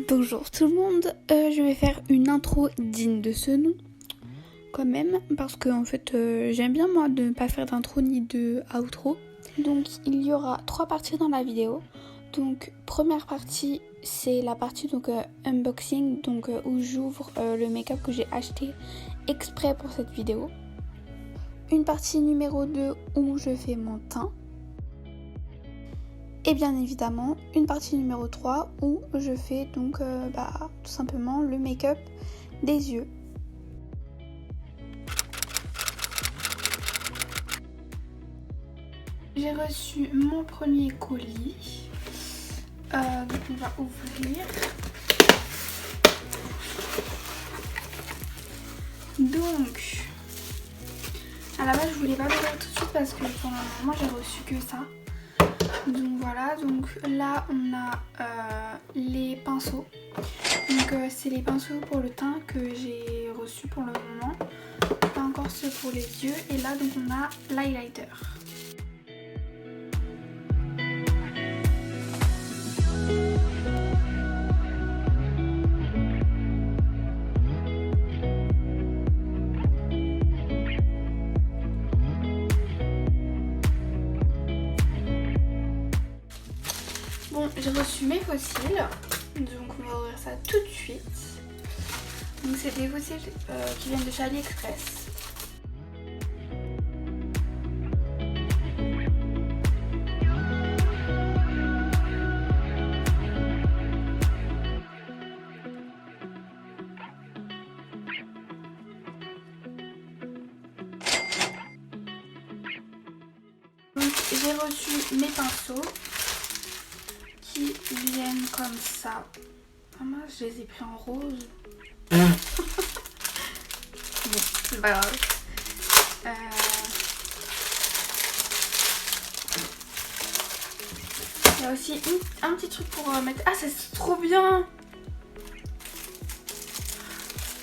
Bonjour tout le monde, je vais faire une intro digne de ce nom quand même parce que en fait j'aime bien moi de ne pas faire d'intro ni de outro. Donc il y aura 3 parties dans la vidéo. Donc première partie c'est la partie unboxing où j'ouvre le make-up que j'ai acheté exprès pour cette vidéo. Une partie numéro 2 où je fais mon teint. Et bien évidemment, une partie numéro 3 où je fais tout simplement le make-up des yeux. J'ai reçu mon premier colis. Donc on va ouvrir. Donc, à la base je voulais pas l'ouvrir tout de suite parce que pour le moment j'ai reçu que ça. Donc voilà, donc là on a les pinceaux. Donc c'est les pinceaux pour le teint que j'ai reçus pour le moment. Pas encore ceux pour les yeux. Et là donc on a l'highlighter. Bon, j'ai reçu mes fossiles, donc on va ouvrir ça tout de suite. Donc c'est des fossiles qui viennent de chez AliExpress. Donc j'ai reçu mes pinceaux qui viennent comme ça. Ah mince, je les ai pris en rose. Bon, c'est pas grave. Il y a aussi un petit truc pour mettre... Ah, ça c'est trop bien.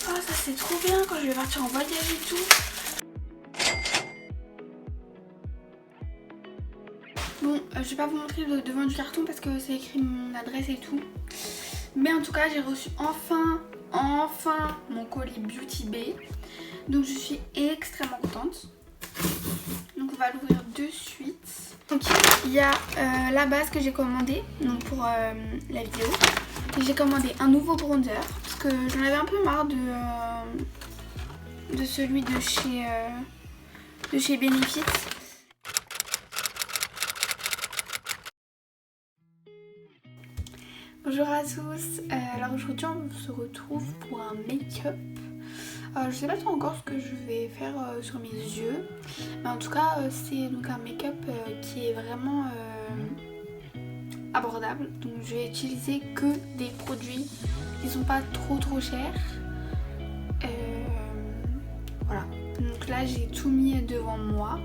Ah, ça c'est trop bien quand je vais partir en voyage et tout. Bon, je vais pas vous montrer le devant du carton parce que c'est écrit mon adresse et tout. Mais en tout cas, j'ai reçu enfin mon colis Beauty Bay. Donc je suis extrêmement contente. Donc on va l'ouvrir de suite. Donc il y a la base que j'ai commandée pour la vidéo. J'ai commandé un nouveau bronzer parce que j'en avais un peu marre de celui de chez Benefit. Bonjour à tous, alors aujourd'hui on se retrouve pour un make-up. Je sais pas trop encore ce que je vais faire sur mes yeux, mais en tout cas c'est donc un make-up qui est vraiment abordable. Donc je vais utiliser que des produits qui sont pas trop chers. Voilà, donc là j'ai tout mis devant moi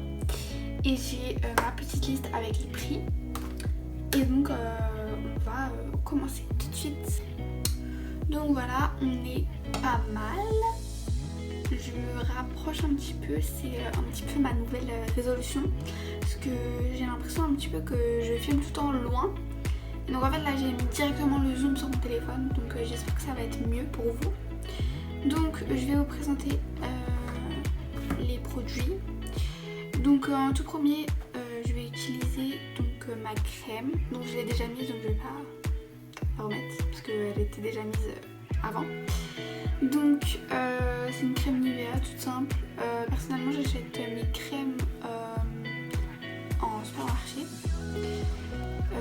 et j'ai ma petite liste avec les prix. Et donc on va commencer tout de suite. Donc voilà, on est pas mal. Je me rapproche un petit peu, c'est un petit peu ma nouvelle résolution. Parce que j'ai l'impression un petit peu que je filme tout le temps loin. Et donc en fait là j'ai mis directement le zoom sur mon téléphone. Donc j'espère que ça va être mieux pour vous. Donc je vais vous présenter les produits. Donc en tout premier je vais utiliser ma crème. Donc je l'ai déjà mise, donc je vais pas la remettre parce qu'elle était déjà mise avant. Donc c'est une crème Nivea toute simple. Personnellement j'achète mes crèmes en supermarché.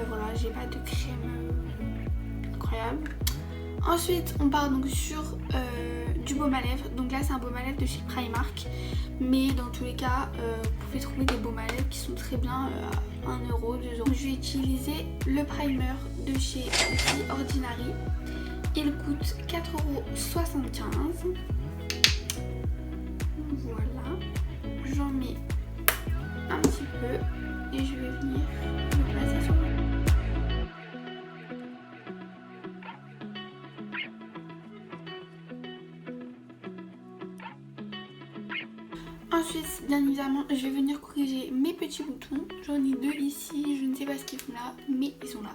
Voilà, j'ai pas de crème incroyable. Ensuite on part donc sur du baume à lèvres. Donc là c'est un baume à lèvres de chez Primark. Mais dans tous les cas vous pouvez trouver des baumes à lèvres qui sont très bien à 1€, 2€. Je vais utiliser le primer de chez The Ordinary. Il coûte 4,75€. Voilà. J'en mets un petit peu et je vais venir le placer sur moi. Ensuite, bien évidemment, je vais venir corriger mes petits boutons. J'en ai 2 ici, je ne sais pas ce qu'ils font là, mais ils sont là.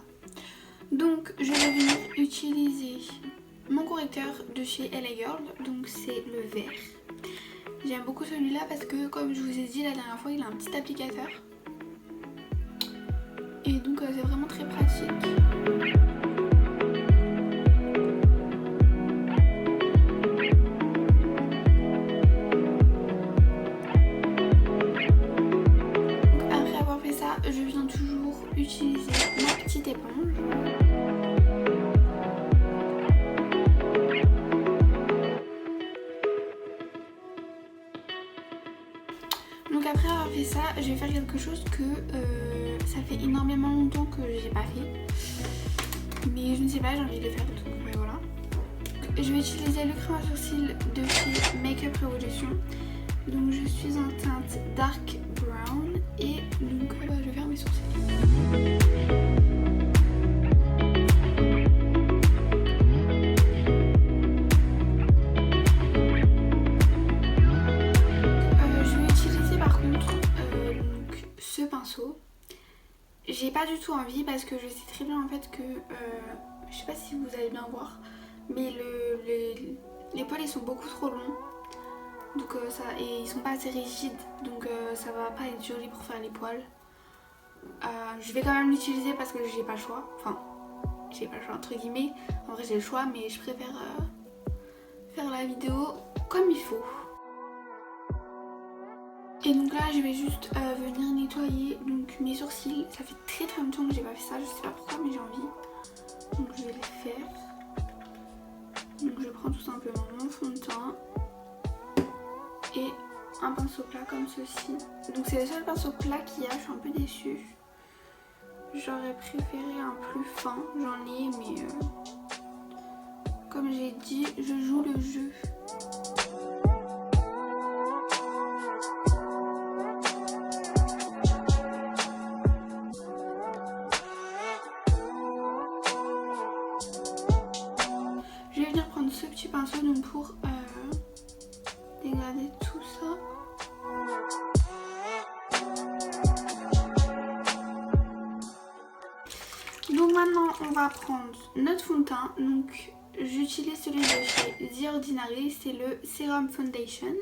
Donc, je vais venir utiliser correcteur de chez LA Girl, donc c'est le vert. J'aime beaucoup celui-là parce que comme je vous ai dit la dernière fois, il a un petit applicateur. Et donc c'est vraiment très pratique. Après avoir fait ça, je viens toujours utiliser ma petite éponge. Donc après avoir fait ça, je vais faire quelque chose que ça fait énormément longtemps que j'ai pas fait. Mais je ne sais pas, j'ai envie de le faire, donc voilà. Je vais utiliser le crème à sourcils de chez Makeup Revolution. Donc je suis en teinte Dark Brown et donc je vais faire mes sourcils. J'ai pas du tout envie parce que je sais très bien en fait que je sais pas si vous allez bien voir, mais les poils ils sont beaucoup trop longs, donc et ils sont pas assez rigides, donc ça va pas être joli pour faire les poils. Je vais quand même l'utiliser parce que j'ai pas le choix, enfin j'ai pas le choix entre guillemets, en vrai j'ai le choix, mais je préfère faire la vidéo comme il faut. Et donc là je vais juste venir nettoyer donc mes sourcils. Ça fait très longtemps que j'ai pas fait ça, je sais pas pourquoi mais j'ai envie. Donc je vais les faire. Donc je prends tout simplement mon fond de teint et un pinceau plat comme ceci. Donc c'est le seul pinceau plat qu'il y a, je suis un peu déçue. J'aurais préféré un plus fin, j'en ai mais comme j'ai dit, je joue le jeu. Je vais venir prendre ce petit pinceau donc pour dégrader tout ça. Donc maintenant on va prendre notre fond de teint. Donc j'utilise celui de chez The Ordinary, c'est le Serum Foundation.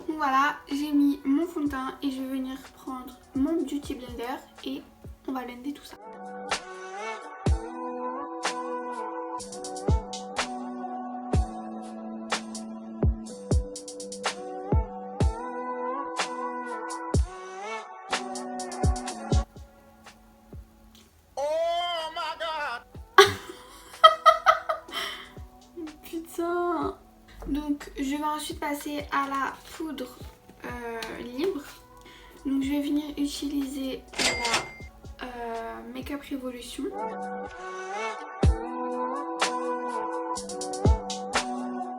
Donc voilà, j'ai mis mon fond de teint et je vais venir prendre mon Beauty Blender et on va blender tout ça. Oh my god! Putain! Donc je vais ensuite passer à la poudre libre. Donc je vais venir utiliser la Makeup Revolution.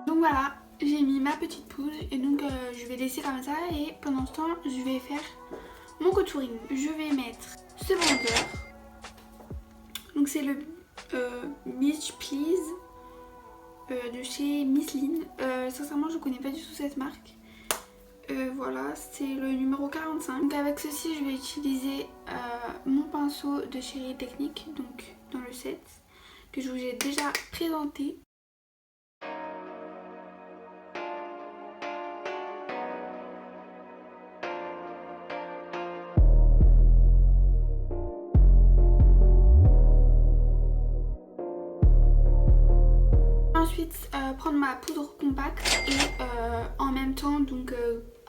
Donc voilà, j'ai mis ma petite poudre et donc je vais laisser comme ça et pendant ce temps je vais faire mon contouring. Je vais mettre ce bronzer. Donc c'est le Beach Please de chez Miss Lynn. Sincèrement je connais pas du tout cette marque. Voilà, c'est le numéro 45. Donc avec ceci je vais utiliser mon pinceau de chez Real Techniques, donc dans le set que je vous ai déjà présenté. Ensuite prendre ma poudre compacte et en même temps donc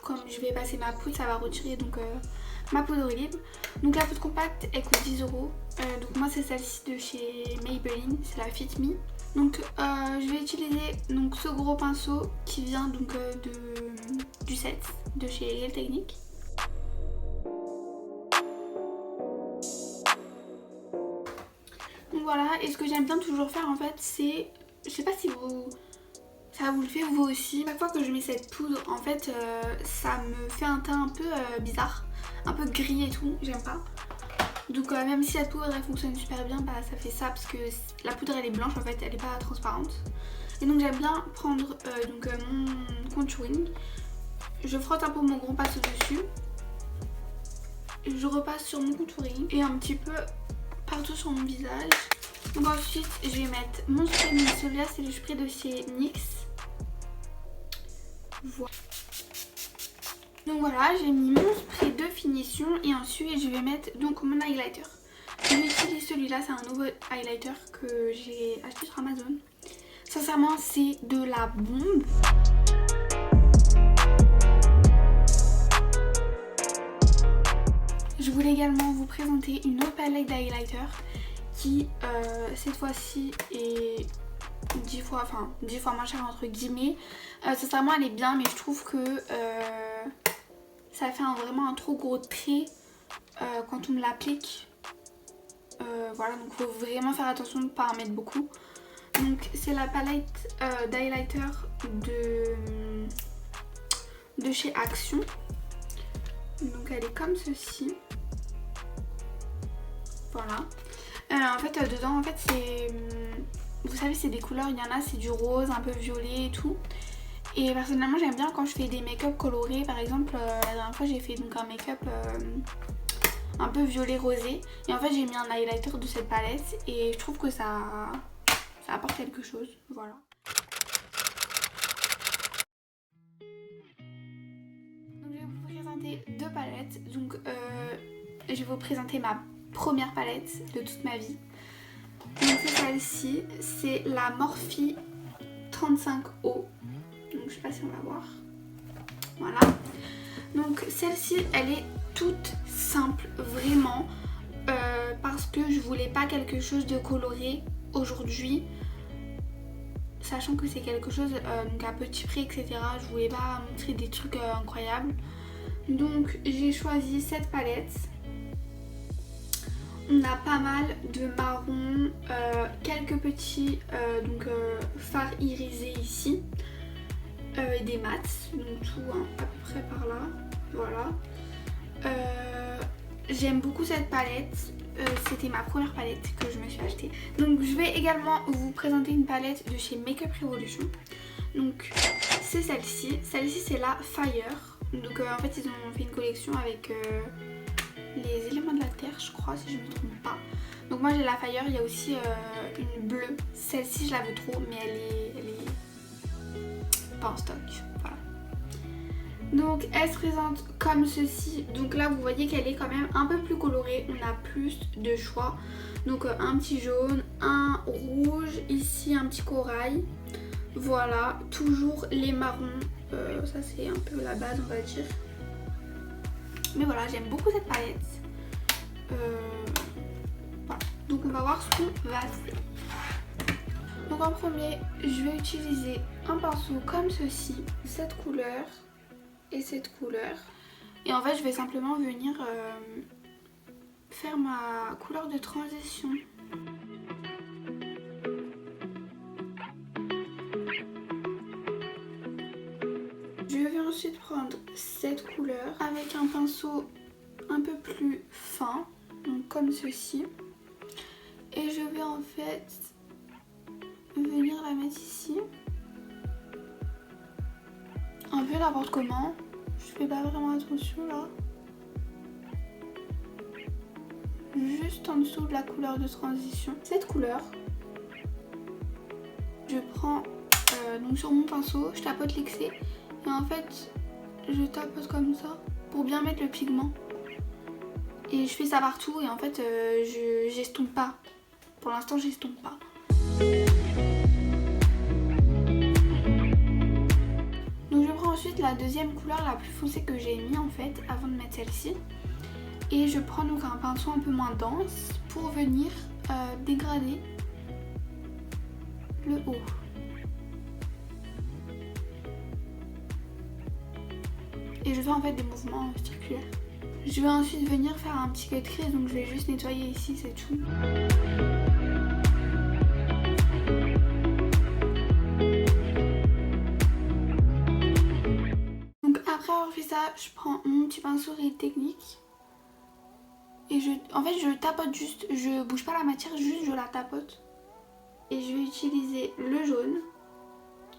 comme je vais passer ma poudre ça va retirer donc ma poudre libre. Donc la poudre compacte elle coûte 10 €. Donc moi c'est celle-ci de chez Maybelline, c'est la Fit Me. Donc je vais utiliser donc ce gros pinceau qui vient donc du set de chez Real Techniques. Donc voilà, et ce que j'aime bien toujours faire en fait c'est, je sais pas si ça vous le fait vous aussi, chaque fois que je mets cette poudre en fait ça me fait un teint un peu bizarre, un peu gris et tout, j'aime pas. Donc même si cette poudre elle fonctionne super bien, bah ça fait ça parce que la poudre elle est blanche en fait, elle est pas transparente. Et donc j'aime bien prendre mon contouring. Je frotte un peu mon gros pinceau dessus. Je repasse sur mon contouring et un petit peu partout sur mon visage. Donc ensuite je vais mettre mon spray, mais celui-là c'est le spray de chez NYX. Voilà. Donc voilà, j'ai mis mon spray de finition et ensuite je vais mettre donc mon highlighter. J'utilise celui-là, c'est un nouveau highlighter que j'ai acheté sur Amazon. Sincèrement, c'est de la bombe. Je voulais également vous présenter une autre palette d'highlighter qui cette fois-ci est 10 fois moins chère entre guillemets. Sincèrement elle est bien, mais je trouve que ça fait vraiment un trop gros trait quand on me l'applique. Voilà, donc il faut vraiment faire attention de ne pas en mettre beaucoup. Donc c'est la palette d'highlighter de chez Action. Donc elle est comme ceci. Voilà. En fait dedans en fait c'est... Vous savez c'est des couleurs, il y en a c'est du rose, un peu violet et tout. Et personnellement j'aime bien quand je fais des make-up colorés. Par exemple la dernière fois j'ai fait donc un make-up un peu violet rosé. Et en fait j'ai mis un highlighter de cette palette et je trouve que ça apporte quelque chose. Voilà. Donc je vais vous présenter deux palettes. Donc je vais vous présenter ma première palette de toute ma vie. Donc c'est celle-ci, c'est la Morphe 35O. Donc je sais pas si on va voir. Voilà. Donc celle-ci elle est toute simple vraiment parce que je voulais pas quelque chose de coloré aujourd'hui, sachant que c'est quelque chose donc à petit prix etc. Je voulais pas montrer des trucs incroyables. Donc j'ai choisi cette palette. On a pas mal de marron, quelques petits fards irisés ici, des mats, donc tout hein, à peu près par là, voilà. J'aime beaucoup cette palette, c'était ma première palette que je me suis achetée. Donc je vais également vous présenter une palette de chez Makeup Revolution. Donc c'est celle-ci, c'est la Fire. Donc en fait ils ont fait une collection avec... les éléments de la terre je crois si je me trompe pas. Donc moi j'ai la Fire, il y a aussi une bleue, celle-ci je la veux trop mais elle est pas en stock, voilà. Donc elle se présente comme ceci, donc là vous voyez qu'elle est quand même un peu plus colorée, on a plus de choix. Donc un petit jaune, un rouge, ici un petit corail, voilà, toujours les marrons, ça c'est un peu la base on va dire. Mais voilà, j'aime beaucoup cette palette. Voilà. Donc on va voir ce qu'on va faire. Donc en premier, je vais utiliser un pinceau comme ceci, cette couleur et cette couleur. Et en fait, je vais simplement venir faire ma couleur de transition. Je vais ensuite prendre cette couleur avec un pinceau un peu plus fin, donc comme ceci. Et je vais en fait venir la mettre ici. Un peu n'importe comment. Je fais pas vraiment attention là. Juste en dessous de la couleur de transition. Cette couleur, je prends donc sur mon pinceau, je tapote l'excès. Et en fait, je tapote comme ça pour bien mettre le pigment. Et je fais ça partout et en fait, j'estompe pas. Pour l'instant, j'estompe pas. Donc je prends ensuite la deuxième couleur la plus foncée que j'ai mis en fait avant de mettre celle-ci. Et je prends donc un pinceau un peu moins dense pour venir dégrader le haut. Et je fais en fait des mouvements circulaires. Je vais ensuite venir faire un petit cut crease, donc je vais juste nettoyer ici, c'est tout. Donc après avoir fait ça, je prends mon petit pinceau Real Technique Et en fait je tapote juste, je bouge pas la matière, juste je la tapote. Et je vais utiliser le jaune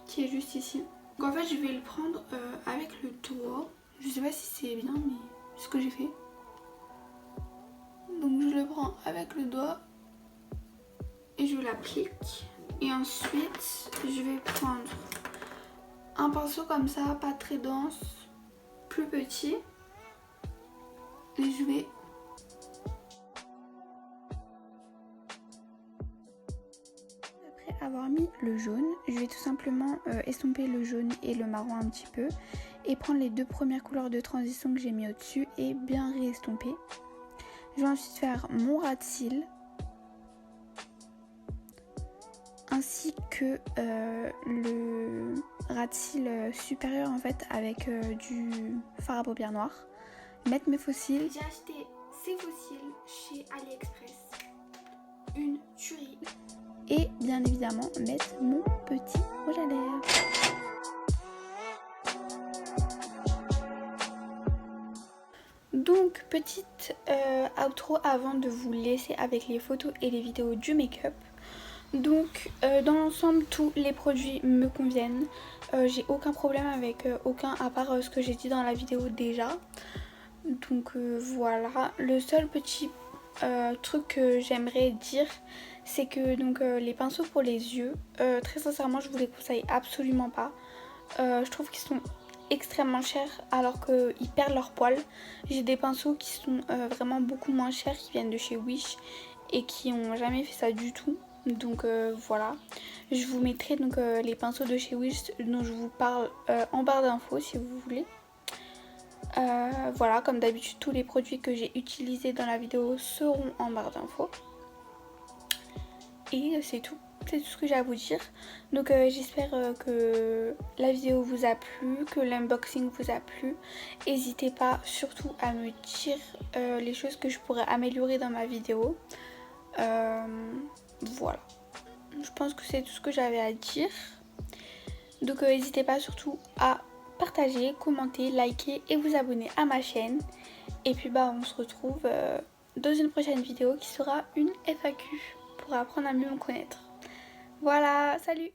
qui est juste ici. Donc en fait je vais le prendre avec le doigt. Je sais pas si c'est bien mais c'est ce que j'ai fait. Donc je le prends avec le doigt et je l'applique. Et ensuite je vais prendre un pinceau comme ça, pas très dense, plus petit. Et je vais après avoir mis le jaune, je vais tout simplement estomper le jaune et le marron un petit peu et prendre les deux premières couleurs de transition que j'ai mis au-dessus et bien réestomper. Je vais ensuite faire mon ras de cils ainsi que le ras de cils supérieur en fait avec du fard à paupières noir. Mettre mes faux cils. J'ai acheté ces faux cils chez AliExpress. Une tuerie. Et bien évidemment mettre mon petit rouge à lèvres. Donc petite outro avant de vous laisser avec les photos et les vidéos du make-up. Donc dans l'ensemble tous les produits me conviennent. J'ai aucun problème avec aucun à part ce que j'ai dit dans la vidéo déjà. Donc voilà, le seul petit truc que j'aimerais dire, c'est que donc les pinceaux pour les yeux, très sincèrement je vous les conseille absolument pas. Je trouve qu'ils sont extrêmement chers alors qu'ils perdent leur poil. J'ai des pinceaux qui sont vraiment beaucoup moins chers, qui viennent de chez Wish et qui ont jamais fait ça du tout. Donc voilà, je vous mettrai donc les pinceaux de chez Wish dont je vous parle en barre d'infos si vous voulez. Voilà, comme d'habitude tous les produits que j'ai utilisés dans la vidéo seront en barre d'infos. Et c'est tout ce que j'ai à vous dire. Donc j'espère que la vidéo vous a plu, que l'unboxing vous a plu. N'hésitez pas surtout à me dire les choses que je pourrais améliorer dans ma vidéo. Voilà, je pense que c'est tout ce que j'avais à dire. Donc n'hésitez pas surtout à partager, commenter, liker et vous abonner à ma chaîne. Et puis bah on se retrouve dans une prochaine vidéo qui sera une FAQ pour apprendre à mieux me connaître. Voilà, salut!